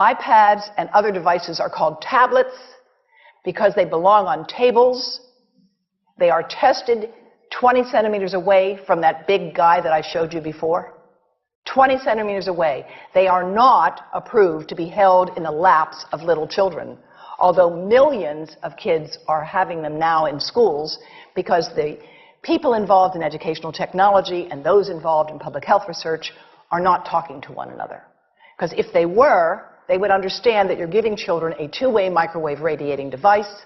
iPads and other devices are called tablets because they belong on tables. They are tested 20 centimeters away from that big guy that I showed you before. 20 centimeters away. They are not approved to be held in the laps of little children, although millions of kids are having them now in schools because the people involved in educational technology and those involved in public health research are not talking to one another. Because if they were, they would understand that you're giving children a two-way microwave radiating device,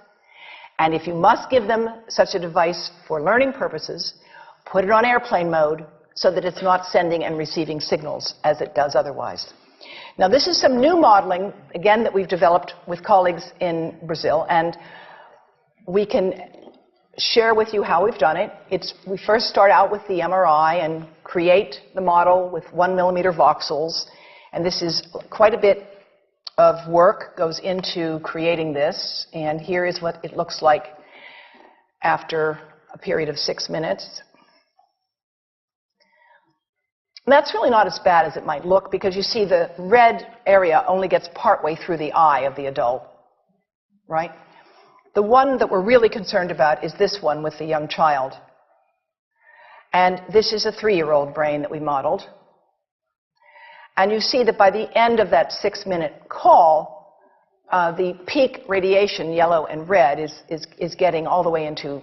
and if you must give them such a device for learning purposes, put it on airplane mode so that it's not sending and receiving signals as it does otherwise. Now, this is some new modeling, again, that we've developed with colleagues in Brazil, and we can share with you how we've done it. We first start out with the MRI and create the model with 1 millimeter voxels, and this is quite a bit of work goes into creating this, and here is what it looks like after a period of 6 minutes. And that's really not as bad as it might look, because you see the red area only gets partway through the eye of the adult, right? The one that we're really concerned about is this one with the young child. And this is a 3-year-old brain that we modeled. And you see that by the end of that 6-minute call, the peak radiation, yellow and red, is getting all the way into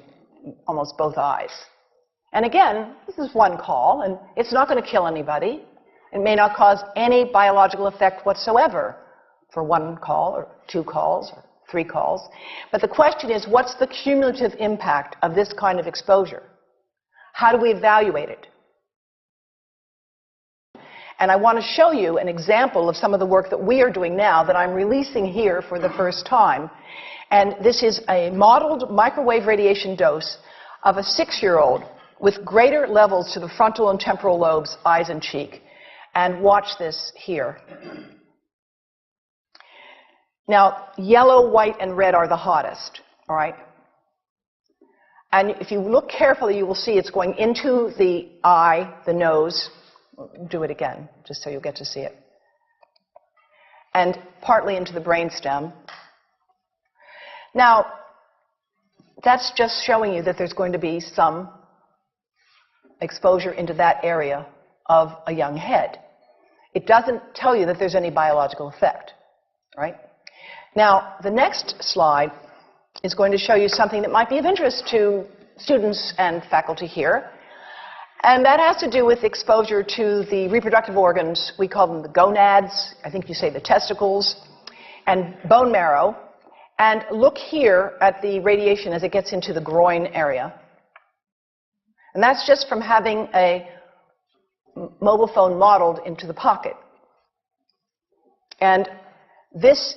almost both eyes. And again, this is one call, and it's not going to kill anybody. It may not cause any biological effect whatsoever for 1 call, or 2 calls, or 3 calls. But the question is, what's the cumulative impact of this kind of exposure? How do we evaluate it? And I want to show you an example of some of the work that we are doing now that I'm releasing here for the first time. And this is a modeled microwave radiation dose of a 6-year-old with greater levels to the frontal and temporal lobes, eyes and cheek. And watch this here. Now, yellow, white, and red are the hottest, all right? And if you look carefully, you will see it's going into the eye, the nose. Do it again, just so you'll get to see it. And partly into the brainstem. Now, that's just showing you that there's going to be some exposure into that area of a young head. It doesn't tell you that there's any biological effect, right? Now, the next slide is going to show you something that might be of interest to students and faculty here. And that has to do with exposure to the reproductive organs. We call them the gonads. I think you say the testicles. And bone marrow. And look here at the radiation as it gets into the groin area. And that's just from having a mobile phone modeled into the pocket. And this,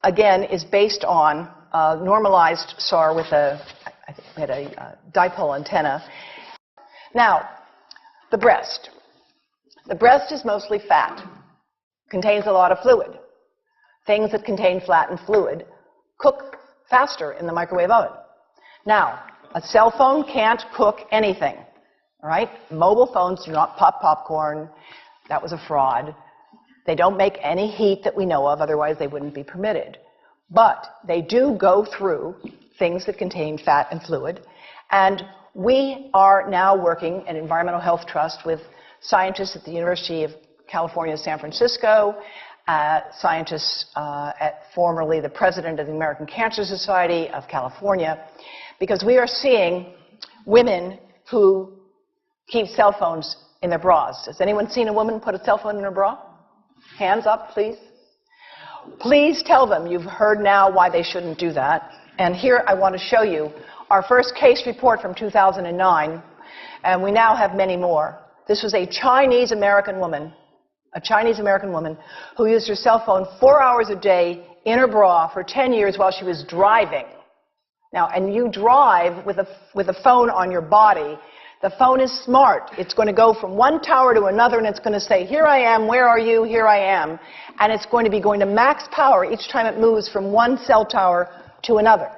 again, is based on a normalized SAR with I think we had a dipole antenna. Now, the breast. The breast is mostly fat, contains a lot of fluid. Things that contain fat and fluid cook faster in the microwave oven. Now, a cell phone can't cook anything, all right? Mobile phones do not pop popcorn. That was a fraud. They don't make any heat that we know of, otherwise they wouldn't be permitted. But they do go through things that contain fat and fluid, and we are now working at Environmental Health Trust with scientists at the University of California, San Francisco, scientists at formerly the president of the American Cancer Society of California, because we are seeing women who keep cell phones in their bras. Has anyone seen a woman put a cell phone in her bra? Hands up, please. Please tell them you've heard now why they shouldn't do that. And here I want to show you our first case report from 2009, and we now have many more. This was a Chinese-American woman who used her cell phone 4 hours a day in her bra for 10 years while she was driving. Now, and you drive with a phone on your body. The phone is smart. It's going to go from one tower to another, and it's going to say, here I am, where are you, here I am. And it's going to be going to max power each time it moves from one cell tower to another.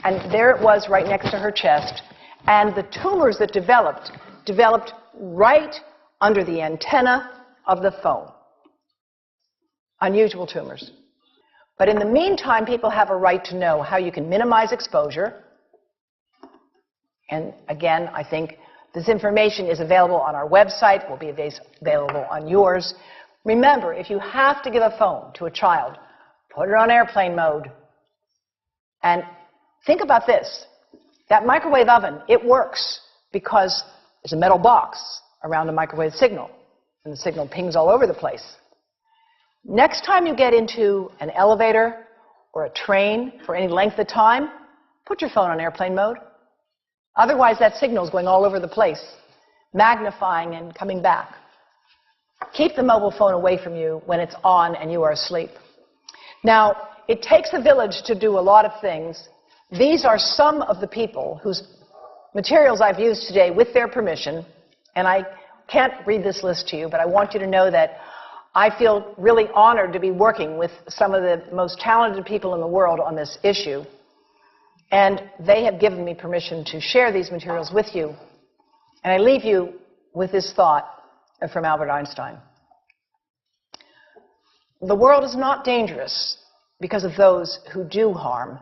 And there it was right next to her chest. And the tumors that developed right under the antenna of the phone. unusual tumors. But in the meantime, people have a right to know how you can minimize exposure. And again, I think this information is available on our website, will be available on yours. Remember, if you have to give a phone to a child, put it on airplane mode. And think about this. That microwave oven, it works because there's a metal box around the microwave signal, and the signal pings all over the place. Next time you get into an elevator or a train for any length of time, put your phone on airplane mode. Otherwise, that signal is going all over the place, magnifying and coming back. Keep the mobile phone away from you when it's on and you are asleep. Now, it takes a village to do a lot of things. These are some of the people whose materials I've used today with their permission, and I can't read this list to you, but I want you to know that I feel really honored to be working with some of the most talented people in the world on this issue. And they have given me permission to share these materials with you. And I leave you with this thought from Albert Einstein. The world is not dangerous because of those who do harm,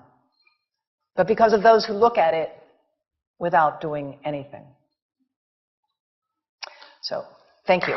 but because of those who look at it without doing anything. So, thank you.